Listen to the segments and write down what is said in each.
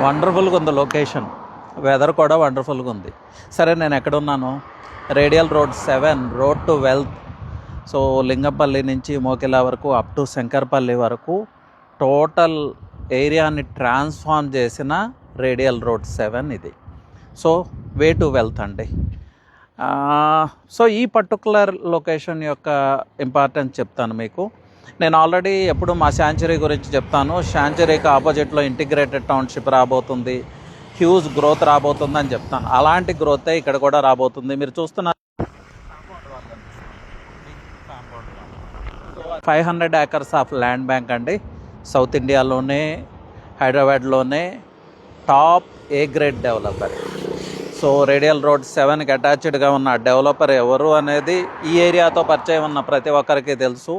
వండర్ఫుల్గా ఉంది location, weather కూడా వండర్ఫుల్గా ఉంది. సరే, నేను ఎక్కడున్నాను? Radial road 7, road to wealth. So Lingampally నుంచి మోకిలా వరకు అప్ టు శంకర్పల్లి వరకు టోటల్ ఏరియాని ట్రాన్స్ఫార్మ్ చేసిన రేడియల్ రోడ్ 7 ఇది. సో వే టు వెల్త్ అండి. సో ఈ పర్టికులర్ లొకేషన్ యొక్క ఇంపార్టెన్స్ చెప్తాను మీకు. నేను ఆల్రెడీ ఎప్పుడు మా శాంచురీ గురించి చెప్తాను. శాంచురీకి ఆపోజిట్లో ఇంటిగ్రేటెడ్ టౌన్షిప్ రాబోతుంది, హ్యూజ్ గ్రోత్ రాబోతుంది అని చెప్తాను. అలాంటి గ్రోతే ఇక్కడ కూడా రాబోతుంది. మీరు చూస్తున్నారు 500 acres ఆఫ్ ల్యాండ్ బ్యాంక్ అండి. సౌత్ ఇండియాలోనే, హైదరాబాద్లోనే top A grade developer. So radial road 7కి అటాచ్డ్గా ఉన్న డెవలపర్ ఎవరు అనేది ఈ ఏరియాతో పరిచయం ఉన్న ప్రతి ఒక్కరికి తెలుసు.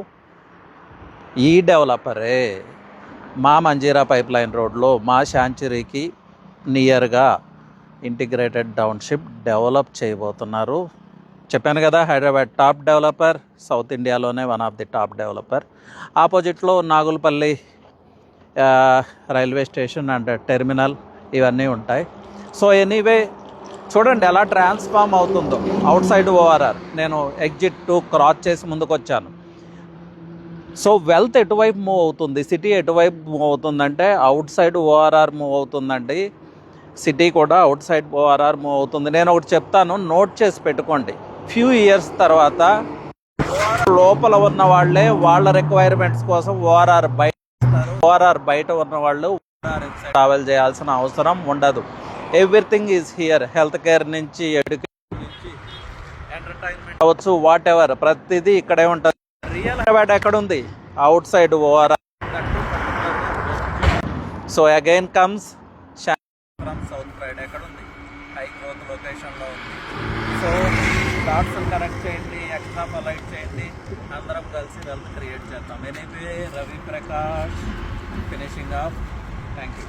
ఈ డెవలపరే మా మంజీరా పైప్ లైన్ రోడ్లో మా శాంచురీకి నియర్గా ఇంటిగ్రేటెడ్ టౌన్షిప్ డెవలప్ చేయబోతున్నారు. చెప్పాను కదా, హైదరాబాద్ టాప్ డెవలపర్, సౌత్ ఇండియాలోనే one of the top developer. ఆపోజిట్లో Nagulapalli railway station and terminal ఇవన్నీ ఉంటాయి. సో ఎనీవే చూడండి ఎలా ట్రాన్స్ఫార్మ్ అవుతుందో. అవుట్ సైడ్ ఓఆర్ఆర్, నేను ఎగ్జిట్ 2 క్రాస్ చేసి ముందుకు వచ్చాను. సో వెల్త్ ఎటువైపు మూవ్ అవుతుంది, సిటీ ఎటువైపు మూవ్ అవుతుందంటే అవుట్ సైడ్ ఓఆర్ఆర్ మూవ్ అవుతుందండి. సిటీ కూడా అవుట్ సైడ్ ఓఆర్ఆర్ మూవ్ అవుతుంది. నేను ఒకటి చెప్తాను, నోట్ చేసి పెట్టుకోండి. ఫ్యూ ఇయర్స్ తర్వాత లోపల ఉన్న వాళ్ళే వాళ్ళ రిక్వైర్మెంట్స్ కోసం ఓఆర్ఆర్ బయట ఉన్న వాళ్ళు ట్రావెల్ చేయాల్సిన అవసరం ఉండదు. Everything is here. Health care నుంచి ఎడ్యుకేషన్ నుంచి ఎంటర్టైన్మెంట్ అవ్వచ్చు, వాట్ ఎవర్, ప్రతిదీ ఇక్కడే ఉంటుంది. రియల్ హైదరాబాద్ ఎక్కడుంది? Out side ORR. So again comes from south side ఎక్కడుంది? హై గ్రోత్ లొకేషన్లో ఉంది. సో డాట్స్ కనెక్ట్ చేయండి, ఎక్స్ట్రా లైట్ చేయండి, అందరం కలిసి వెల్త్ క్రియేట్ చేద్దాం. Anyway, Ravi Prakash finishing of. Thank you.